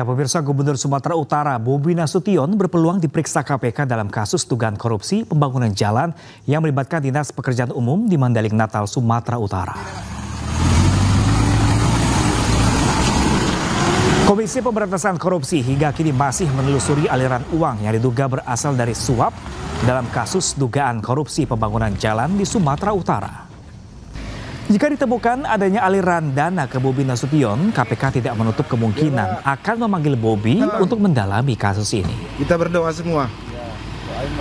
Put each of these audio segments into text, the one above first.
Ya, pemirsa, Gubernur Sumatera Utara Bobi Nasution berpeluang diperiksa KPK dalam kasus dugaan korupsi pembangunan jalan yang melibatkan Dinas Pekerjaan Umum di Mandailing Natal, Sumatera Utara. Komisi Pemberantasan Korupsi hingga kini masih menelusuri aliran uang yang diduga berasal dari suap dalam kasus dugaan korupsi pembangunan jalan di Sumatera Utara. Jika ditemukan adanya aliran dana ke Bobi Nasution, KPK tidak menutup kemungkinan akan memanggil Bobi untuk mendalami kasus ini. Kita berdoa semua.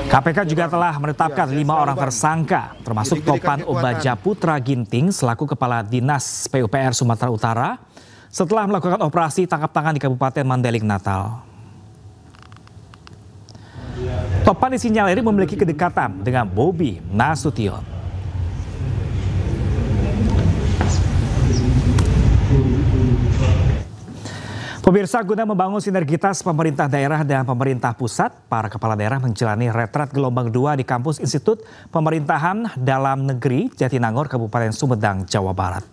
KPK juga telah menetapkan 5 orang tersangka, termasuk Topan Obaja Putra Ginting selaku Kepala Dinas PUPR Sumatera Utara, setelah melakukan operasi tangkap tangan di Kabupaten Mandailing Natal. Topan disinyalir memiliki kedekatan dengan Bobi Nasution. Pemirsa, guna membangun sinergitas pemerintah daerah dan pemerintah pusat, para kepala daerah menjalani retret gelombang 2 di kampus Institut Pemerintahan Dalam Negeri Jatinangor, Kabupaten Sumedang, Jawa Barat.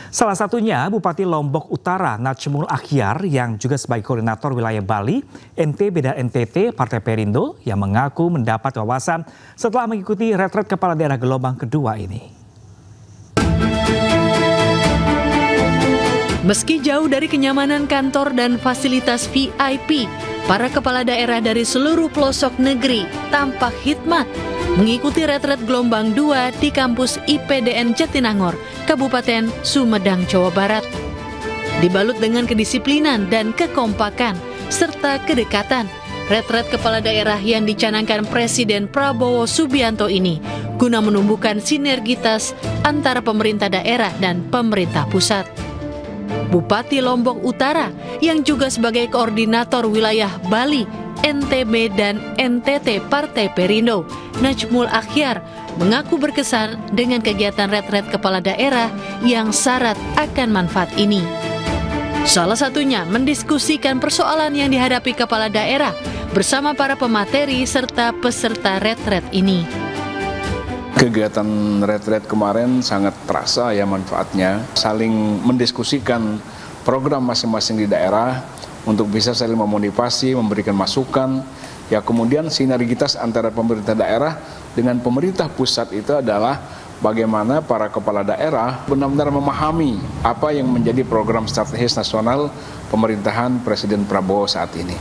Salah satunya Bupati Lombok Utara Najmul Akhyar yang juga sebagai koordinator wilayah Bali, NTB dan NTT Partai Perindo yang mengaku mendapat wawasan setelah mengikuti retret kepala daerah gelombang kedua ini. Meski jauh dari kenyamanan kantor dan fasilitas VIP, para kepala daerah dari seluruh pelosok negeri tampak hikmat mengikuti retret gelombang 2 di kampus IPDN Jatinangor, Kabupaten Sumedang, Jawa Barat. Dibalut dengan kedisiplinan dan kekompakan serta kedekatan, retret kepala daerah yang dicanangkan Presiden Prabowo Subianto ini guna menumbuhkan sinergitas antara pemerintah daerah dan pemerintah pusat. Bupati Lombok Utara yang juga sebagai koordinator wilayah Bali, NTB dan NTT Partai Perindo, Najmul Akhyar, mengaku berkesan dengan kegiatan retret kepala daerah yang syarat akan manfaat ini. Salah satunya mendiskusikan persoalan yang dihadapi kepala daerah bersama para pemateri serta peserta retret ini. Kegiatan retret kemarin sangat terasa ya manfaatnya, saling mendiskusikan program masing-masing di daerah untuk bisa saling memotivasi, memberikan masukan. Ya, kemudian sinergitas antara pemerintah daerah dengan pemerintah pusat itu adalah bagaimana para kepala daerah benar-benar memahami apa yang menjadi program strategis nasional pemerintahan Presiden Prabowo saat ini.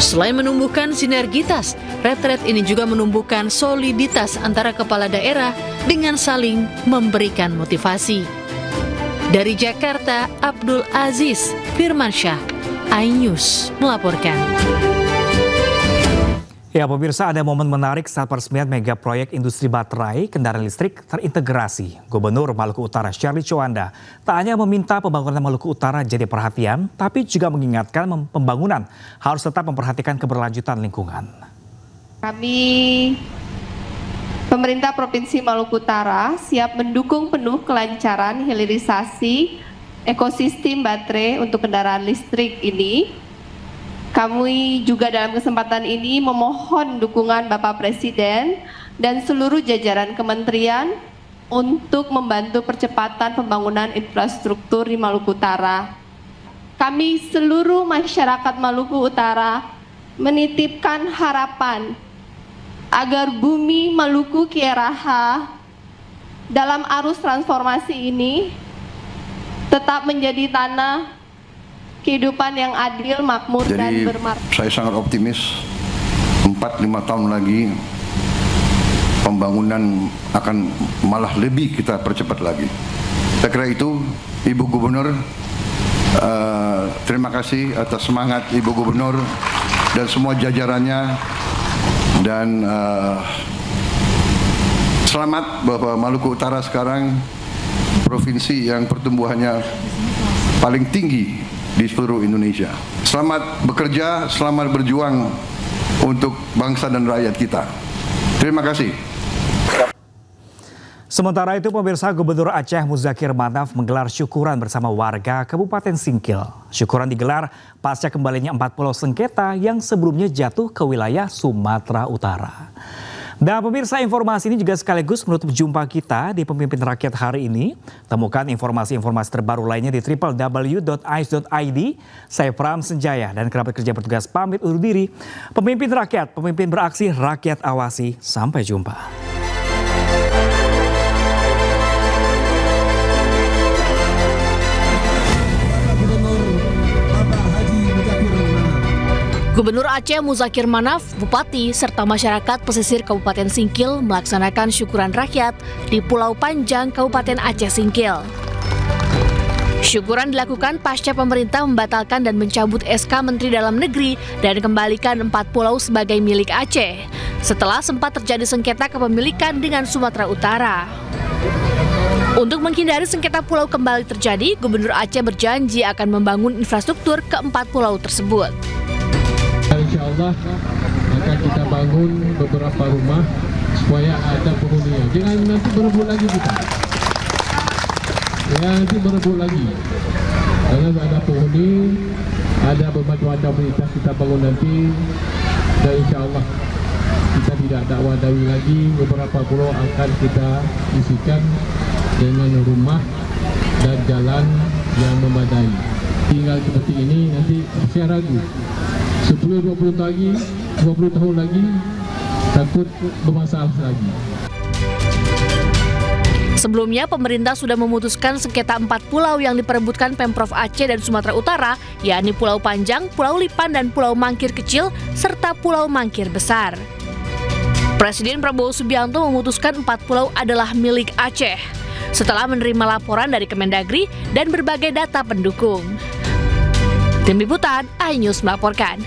Selain menumbuhkan sinergitas, retret ini juga menumbuhkan soliditas antara kepala daerah dengan saling memberikan motivasi. Dari Jakarta, Abdul Aziz Firmansyah, iNews melaporkan. Ya, pemirsa, ada momen menarik saat peresmian mega proyek industri baterai kendaraan listrik terintegrasi. Gubernur Maluku Utara Syarli Chowanda tak hanya meminta pembangunan Maluku Utara jadi perhatian, tapi juga mengingatkan pembangunan harus tetap memperhatikan keberlanjutan lingkungan. Kami, pemerintah Provinsi Maluku Utara, siap mendukung penuh kelancaran hilirisasi ekosistem baterai untuk kendaraan listrik ini. Kami juga dalam kesempatan ini memohon dukungan Bapak Presiden dan seluruh jajaran kementerian untuk membantu percepatan pembangunan infrastruktur di Maluku Utara. Kami seluruh masyarakat Maluku Utara menitipkan harapan agar bumi Maluku Kieraha dalam arus transformasi ini tetap menjadi tanah kehidupan yang adil, makmur, dan bermartabat. Saya sangat optimis 4-5 tahun lagi pembangunan akan malah lebih kita percepat lagi. Saya kira itu, Ibu Gubernur, terima kasih atas semangat Ibu Gubernur dan semua jajarannya, dan selamat bahwa Maluku Utara sekarang provinsi yang pertumbuhannya paling tinggi di seluruh Indonesia. Selamat bekerja, selamat berjuang untuk bangsa dan rakyat kita. Terima kasih. Sementara itu, pemirsa, Gubernur Aceh Muzakir Manaf menggelar syukuran bersama warga Kabupaten Singkil. Syukuran digelar pasca kembalinya 4 pulau sengketa yang sebelumnya jatuh ke wilayah Sumatera Utara. Dan pemirsa, informasi ini juga sekaligus menutup jumpa kita di Pemimpin Rakyat hari ini. Temukan informasi-informasi terbaru lainnya di www.ais.id. Saya Pram Senjaya dan kerabat kerja bertugas pamit undur diri. Pemimpin Rakyat, pemimpin beraksi, rakyat awasi. Sampai jumpa. Gubernur Aceh Muzakir Manaf, Bupati, serta masyarakat pesisir Kabupaten Singkil melaksanakan syukuran rakyat di Pulau Panjang, Kabupaten Aceh Singkil. Syukuran dilakukan pasca pemerintah membatalkan dan mencabut SK Menteri Dalam Negeri dan kembalikan 4 pulau sebagai milik Aceh, setelah sempat terjadi sengketa kepemilikan dengan Sumatera Utara. Untuk menghindari sengketa pulau kembali terjadi, Gubernur Aceh berjanji akan membangun infrastruktur ke 4 pulau tersebut. Insya Allah akan kita bangun beberapa rumah supaya ada penghuninya. Jangan nanti berebut lagi kita. Ya, nanti berebut lagi. Karena ada penghuni, ada bermacam-macam fasilitas kita bangun nanti. Dan insya Allah kita tidak dakwa-dakwi lagi. Beberapa pulau akan kita isikan dengan rumah dan jalan yang memadai. Tinggal seperti ini nanti saya ragu. 10-20 tahun lagi takut bermasalah lagi. Sebelumnya, pemerintah sudah memutuskan sengketa 4 pulau yang diperebutkan Pemprov Aceh dan Sumatera Utara, yakni Pulau Panjang, Pulau Lipan, dan Pulau Mangkir Kecil, serta Pulau Mangkir Besar. Presiden Prabowo Subianto memutuskan 4 pulau adalah milik Aceh, setelah menerima laporan dari Kemendagri dan berbagai data pendukung. Tim Liputan, iNews melaporkan.